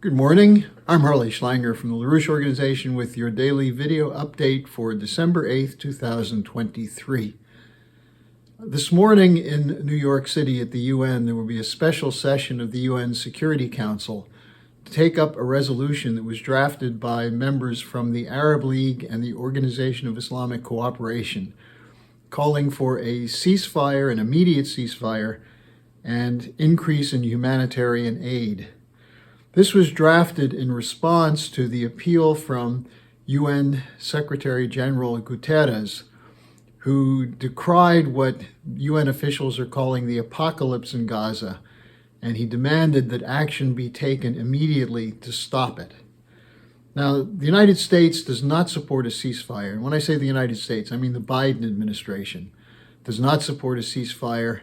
Good morning. I'm Harley Schlanger from the LaRouche Organization with your daily video update for December 8th, 2023. This morning in New York City at the UN, there will be a special session of the UN Security Council to take up a resolution that was drafted by members from the Arab League and the Organization of Islamic Cooperation, calling for a ceasefire, an immediate ceasefire, and increase in humanitarian aid. This was drafted in response to the appeal from UN Secretary General Guterres, who decried what UN officials are calling the apocalypse in Gaza, and he demanded that action be taken immediately to stop it. Now, the United States does not support a ceasefire. And when I say the United States, I mean the Biden administration does not support a ceasefire.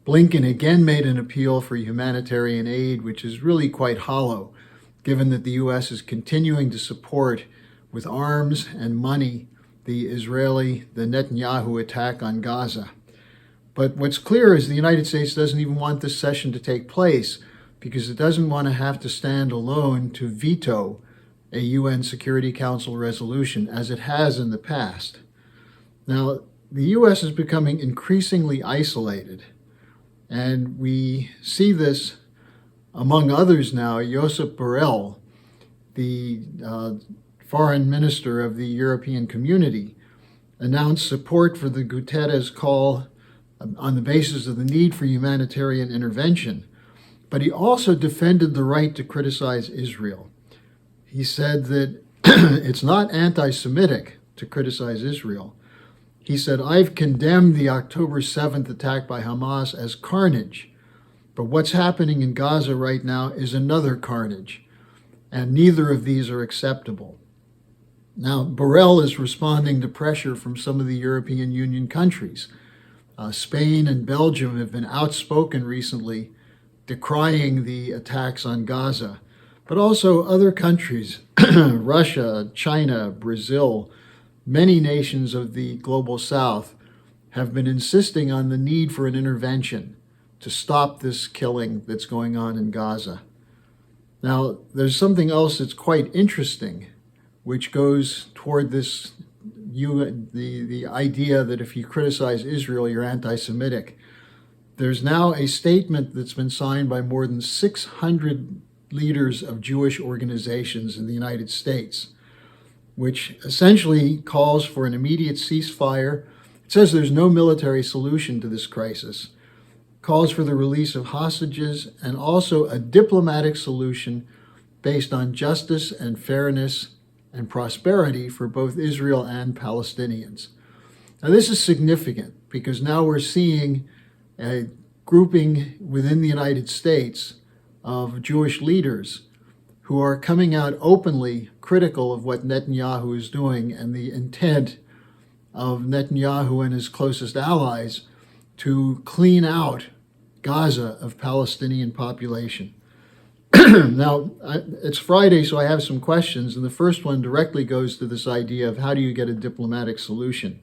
Blinken again made an appeal for humanitarian aid, which is really quite hollow, given that the U.S. is continuing to support with arms and money the Netanyahu attack on Gaza. But what's clear is the United States doesn't even want this session to take place because it doesn't want to have to stand alone to veto a UN Security Council resolution, as it has in the past. Now, the U.S. is becoming increasingly isolated. And we see this, among others now, Josep Borrell, the foreign minister of the European Community, announced support for the Guterres call on the basis of the need for humanitarian intervention. But he also defended the right to criticize Israel. He said that it's not anti-Semitic to criticize Israel. He said, "I've condemned the October 7th attack by Hamas as carnage, but what's happening in Gaza right now is another carnage, and neither of these are acceptable." Now, Borrell is responding to pressure from some of the European Union countries. Spain and Belgium have been outspoken recently, decrying the attacks on Gaza, but also other countries, Russia, China, Brazil. Many nations of the global south have been insisting on the need for an intervention to stop this killing that's going on in Gaza. Now, there's something else that's quite interesting, which goes toward this the idea that if you criticize Israel, you're anti-Semitic. There's now a statement that's been signed by more than 600 leaders of Jewish organizations in the United States, which essentially calls for an immediate ceasefire. It says there's no military solution to this crisis, calls for the release of hostages, and also a diplomatic solution based on justice and fairness and prosperity for both Israel and Palestinians. Now, this is significant because now we're seeing a grouping within the United States of Jewish leaders who are coming out openly critical of what Netanyahu is doing and the intent of Netanyahu and his closest allies to clean out Gaza of Palestinian population. Now, it's Friday, so I have some questions, and the first one directly goes to this idea of how do you get a diplomatic solution,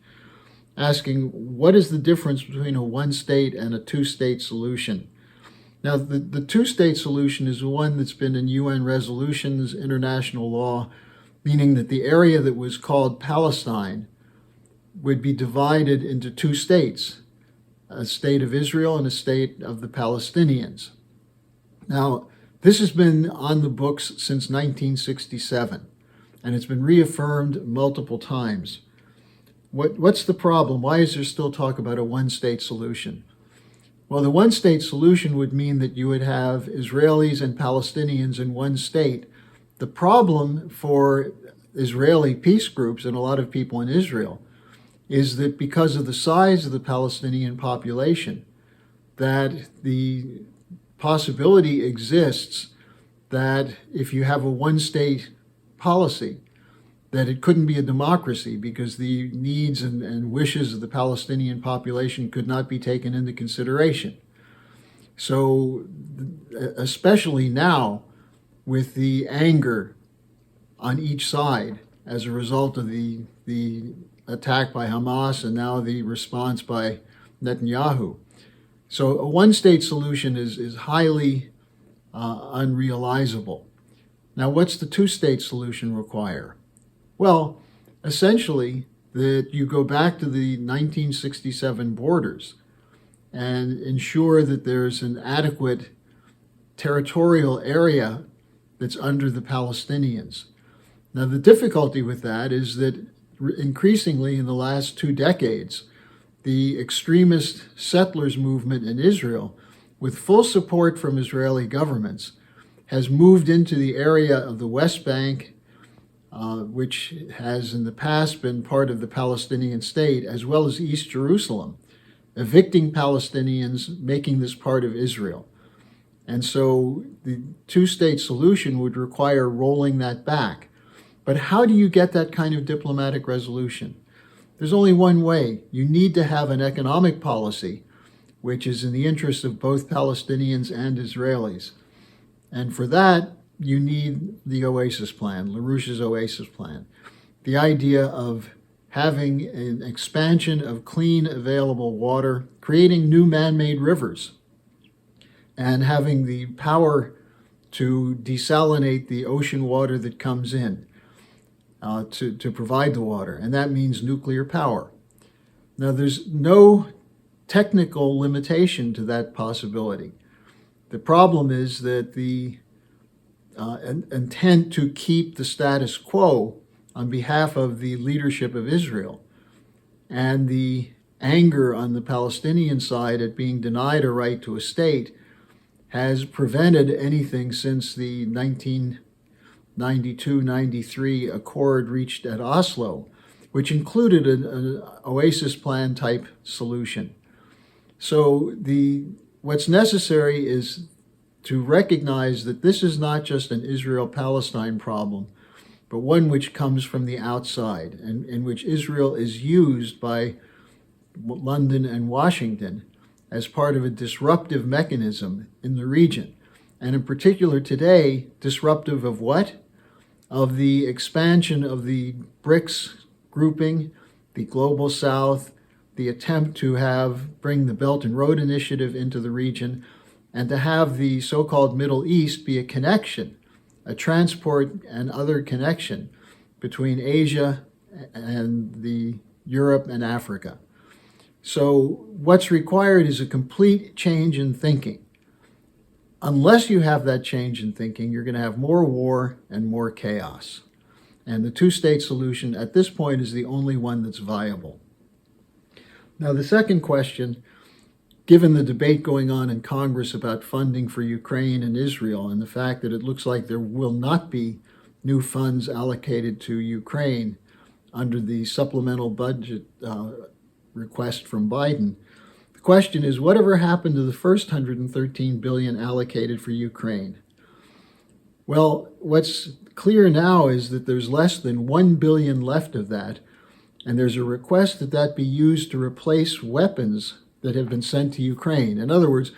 asking what is the difference between a one-state and a two-state solution? Now, the two-state solution is one that's been in UN resolutions, international law, meaning that the area that was called Palestine would be divided into two states, a state of Israel and a state of the Palestinians. Now, this has been on the books since 1967, and it's been reaffirmed multiple times. What's the problem? Why is there still talk about a one-state solution? Well, the one-state solution would mean that you would have Israelis and Palestinians in one state. The problem for Israeli peace groups and a lot of people in Israel is that because of the size of the Palestinian population, that the possibility exists that if you have a one-state policy, that it couldn't be a democracy because the needs and wishes of the Palestinian population could not be taken into consideration. So, especially now, with the anger on each side as a result of the attack by Hamas and now the response by Netanyahu. So a one-state solution is highly unrealizable. Now, what's the two-state solution require? Well, essentially, that you go back to the 1967 borders and ensure that there's an adequate territorial area that's under the Palestinians. Now, the difficulty with that is that increasingly in the last 2 decades, the extremist settlers movement in Israel, with full support from Israeli governments, has moved into the area of the West Bank, which has in the past been part of the Palestinian state, as well as East Jerusalem, evicting Palestinians, making this part of Israel. And so the two-state solution would require rolling that back. But how do you get that kind of diplomatic resolution? There's only one way. You need to have an economic policy which is in the interest of both Palestinians and Israelis. And for that, you need the Oasis Plan, LaRouche's Oasis Plan. The idea of having an expansion of clean, available water, creating new man-made rivers, and having the power to desalinate the ocean water that comes in to provide the water. And that means nuclear power. Now, there's no technical limitation to that possibility. The problem is that the intent to keep the status quo on behalf of the leadership of Israel and the anger on the Palestinian side at being denied a right to a state has prevented anything since the 1992-93 accord reached at Oslo, which included an Oasis Plan type solution. So what's necessary is to recognize that this is not just an Israel-Palestine problem, but one which comes from the outside, and in which Israel is used by London and Washington as part of a disruptive mechanism in the region. And in particular today, disruptive of what? Of the expansion of the BRICS grouping, the Global South, the attempt to bring the Belt and Road Initiative into the region, and to have the so-called Middle East be a connection, a transport and other connection between Asia and Europe and Africa. So what's required is a complete change in thinking. Unless you have that change in thinking, you're going to have more war and more chaos. And the two-state solution at this point is the only one that's viable. Now, the second question, given the debate going on in Congress about funding for Ukraine and Israel, and the fact that it looks like there will not be new funds allocated to Ukraine under the supplemental budget request from Biden, the question is, whatever happened to the first $113 billion allocated for Ukraine? Well, what's clear now is that there's less than $1 billion left of that, and there's a request that that be used to replace weapons that have been sent to Ukraine. In other words,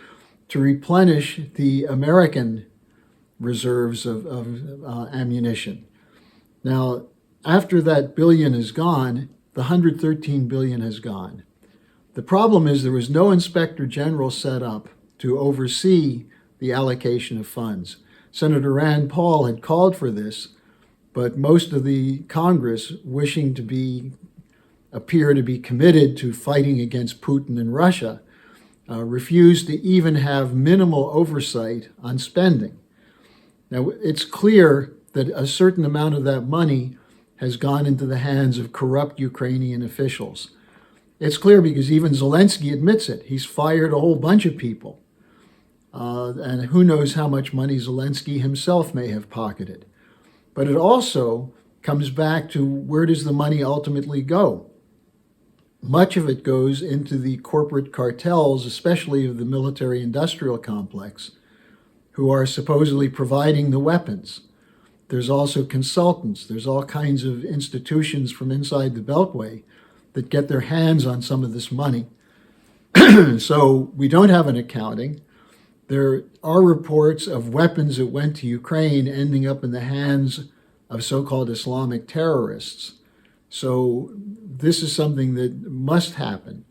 to replenish the American reserves of ammunition. Now, after that billion is gone, the $113 billion has gone. The problem is there was no inspector general set up to oversee the allocation of funds. Senator Rand Paul had called for this, but most of the Congress, wishing to appear to be committed to fighting against Putin and Russia, refused to even have minimal oversight on spending. Now, it's clear that a certain amount of that money has gone into the hands of corrupt Ukrainian officials. It's clear because even Zelensky admits it. He's fired a whole bunch of people. And who knows how much money Zelensky himself may have pocketed. But it also comes back to, where does the money ultimately go? Much of it goes into the corporate cartels, especially of the military-industrial complex, who are supposedly providing the weapons. There's also consultants. There's all kinds of institutions from inside the Beltway that get their hands on some of this money. So we don't have an accounting. There are reports of weapons that went to Ukraine ending up in the hands of so-called Islamic terrorists. So this is something that must happen.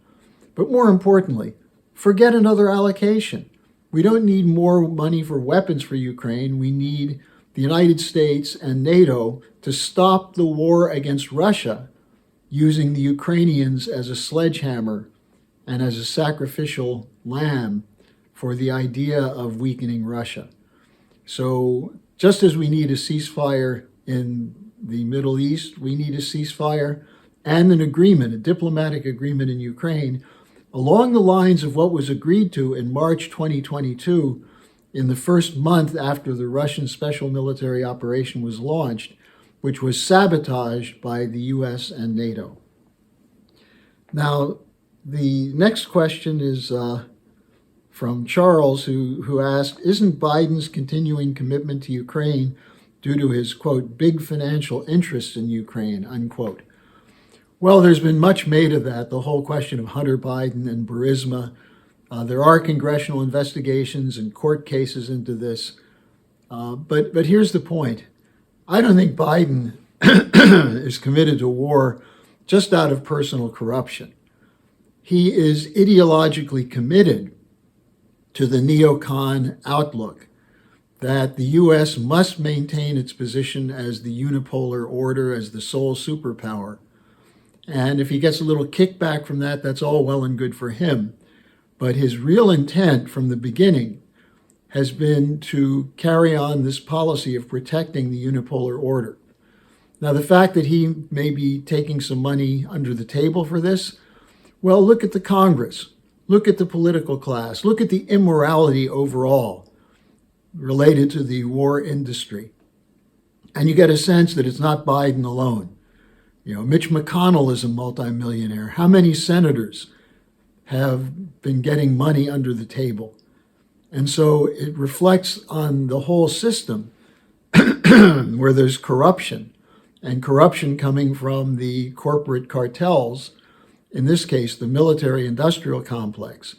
But more importantly, forget another allocation. We don't need more money for weapons for Ukraine. We need the United States and NATO to stop the war against Russia, using the Ukrainians as a sledgehammer and as a sacrificial lamb for the idea of weakening Russia. So just as we need a ceasefire in the Middle East, we need a ceasefire and an agreement, a diplomatic agreement in Ukraine, along the lines of what was agreed to in March 2022, in the first month after the Russian special military operation was launched, which was sabotaged by the US and NATO. Now, the next question is from Charles, who asked, isn't Biden's continuing commitment to Ukraine due to his, quote, big financial interests in Ukraine, unquote? Well, there's been much made of that, the whole question of Hunter Biden and Burisma. There are congressional investigations and court cases into this. But here's the point. I don't think Biden is committed to war just out of personal corruption. He is ideologically committed to the neocon outlook that the U.S. must maintain its position as the unipolar order, as the sole superpower. And if he gets a little kickback from that, that's all well and good for him. But his real intent from the beginning has been to carry on this policy of protecting the unipolar order. Now, the fact that he may be taking some money under the table for this, well, look at the Congress, look at the political class, look at the immorality overall related to the war industry. And you get a sense that it's not Biden alone. You know, Mitch McConnell is a multimillionaire. How many senators have been getting money under the table? And so it reflects on the whole system where there's corruption, and corruption coming from the corporate cartels, in this case, the military-industrial complex.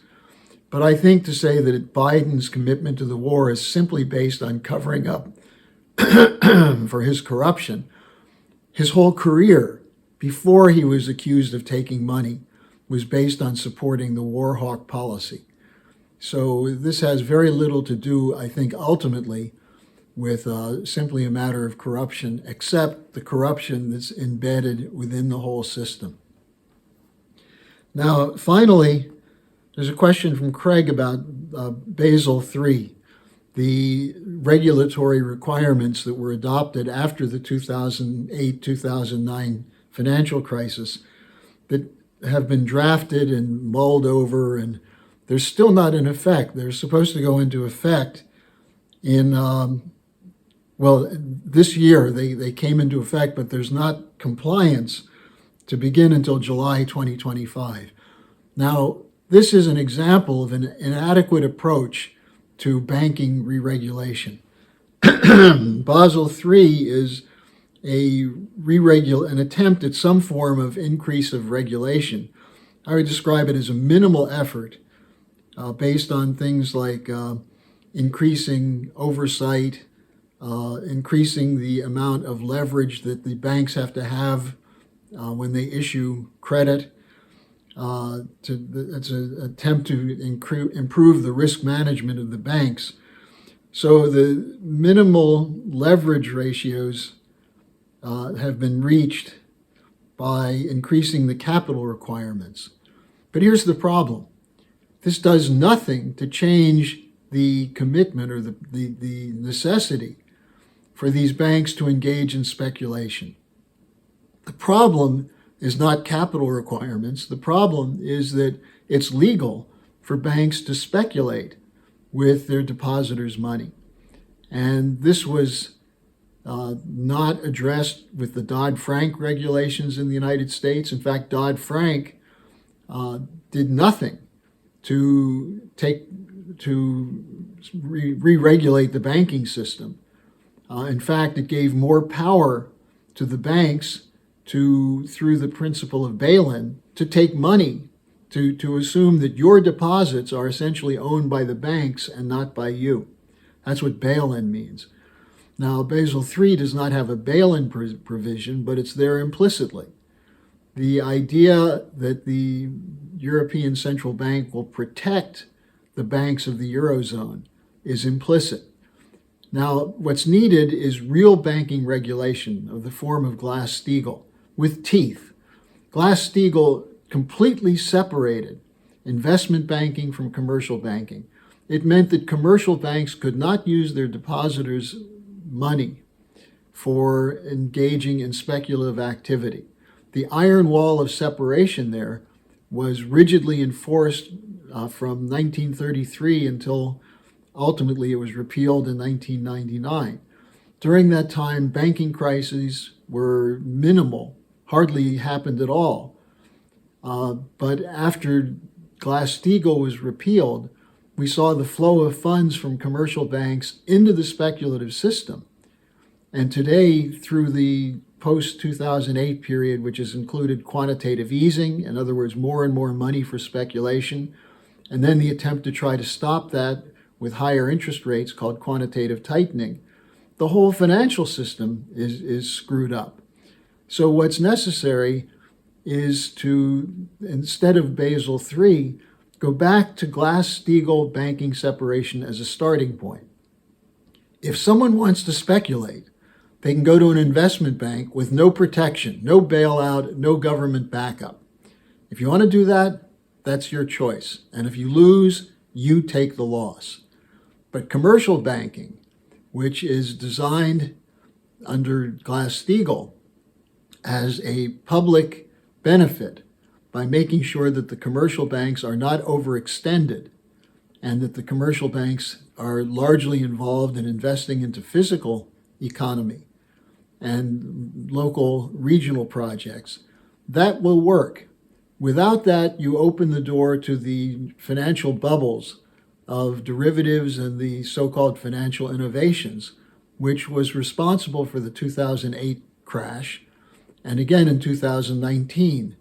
But I think to say that Biden's commitment to the war is simply based on covering up for his corruption. His whole career, before he was accused of taking money, was based on supporting the war hawk policy. So this has very little to do, I think, ultimately with simply a matter of corruption, except the corruption that's embedded within the whole system. Now, finally, there's a question from Craig about Basil III, the regulatory requirements that were adopted after the 2008-2009 financial crisis that have been drafted and mulled over, and they're still not in effect. They're supposed to go into effect in, this year they came into effect, but there's not compliance to begin until July 2025. Now, this is an example of an inadequate approach to banking re-regulation. Basil III is an attempt at some form of increase of regulation. I would describe it as a minimal effort based on things like increasing oversight, increasing the amount of leverage that the banks have to have when they issue credit. It's an attempt to improve the risk management of the banks. So the minimal leverage ratios have been reached by increasing the capital requirements. But here's the problem. This does nothing to change the commitment or the necessity for these banks to engage in speculation. The problem is not capital requirements. The problem is that it's legal for banks to speculate with their depositors' money. And this was not addressed with the Dodd-Frank regulations in the United States. In fact, Dodd-Frank did nothing to re-regulate the banking system. In fact, it gave more power to the banks through the principle of bail-in, to take money, to assume that your deposits are essentially owned by the banks and not by you. That's what bail-in means. Now, Basil III does not have a bail-in provision, but it's there implicitly. The idea that the European Central Bank will protect the banks of the Eurozone is implicit. Now, what's needed is real banking regulation of the form of Glass-Steagall, with teeth. Glass-Steagall completely separated investment banking from commercial banking. It meant that commercial banks could not use their depositors' money for engaging in speculative activity. The iron wall of separation there was rigidly enforced from 1933 until ultimately it was repealed in 1999. During that time, banking crises were minimal, hardly happened at all. But after Glass-Steagall was repealed, we saw the flow of funds from commercial banks into the speculative system. And today, through the post-2008 period, which has included quantitative easing, in other words, more and more money for speculation, and then the attempt to try to stop that with higher interest rates called quantitative tightening, the whole financial system is screwed up. So what's necessary is to, instead of Basil III, go back to Glass-Steagall banking separation as a starting point. If someone wants to speculate, they can go to an investment bank with no protection, no bailout, no government backup. If you want to do that, that's your choice. And if you lose, you take the loss. But commercial banking, which is designed under Glass-Steagall as a public benefit by making sure that the commercial banks are not overextended and that the commercial banks are largely involved in investing into physical economy and local regional projects, that will work. Without that, you open the door to the financial bubbles of derivatives and the so-called financial innovations, which was responsible for the 2008 crash. And again, in 2019,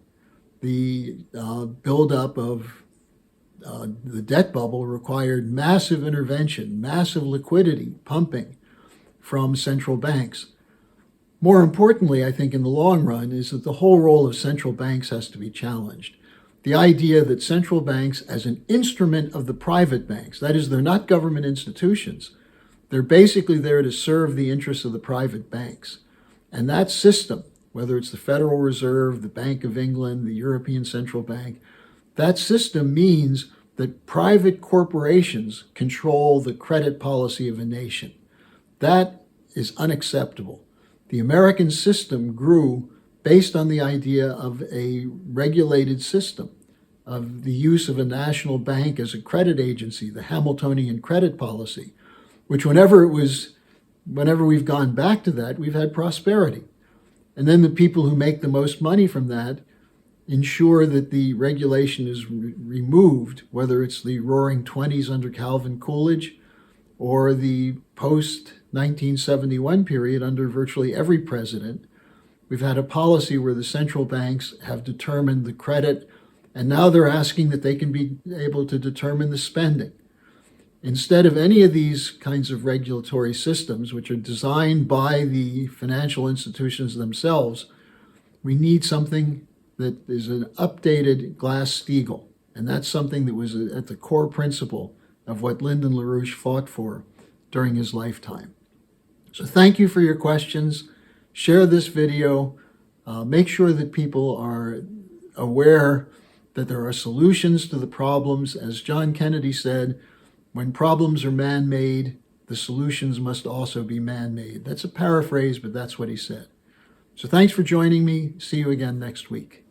the buildup of the debt bubble required massive intervention, massive liquidity pumping from central banks. More importantly, I think in the long run, is that the whole role of central banks has to be challenged. The idea that central banks as an instrument of the private banks, that is, they're not government institutions, they're basically there to serve the interests of the private banks. And that system, whether it's the Federal Reserve, the Bank of England, the European Central Bank, that system means that private corporations control the credit policy of a nation. That is unacceptable. The American system grew based on the idea of a regulated system, of the use of a national bank as a credit agency, the Hamiltonian credit policy, which whenever we've gone back to that, we've had prosperity. And then the people who make the most money from that ensure that the regulation is removed, whether it's the Roaring Twenties under Calvin Coolidge or the post-1971 period under virtually every president. We've had a policy where the central banks have determined the credit, and now they're asking that they can be able to determine the spending. Instead of any of these kinds of regulatory systems, which are designed by the financial institutions themselves, we need something that is an updated Glass-Steagall. And that's something that was at the core principle of what Lyndon LaRouche fought for during his lifetime. So thank you for your questions. Share this video. Make sure that people are aware that there are solutions to the problems. As John Kennedy said, when problems are man-made, the solutions must also be man-made. That's a paraphrase, but that's what he said. So thanks for joining me. See you again next week.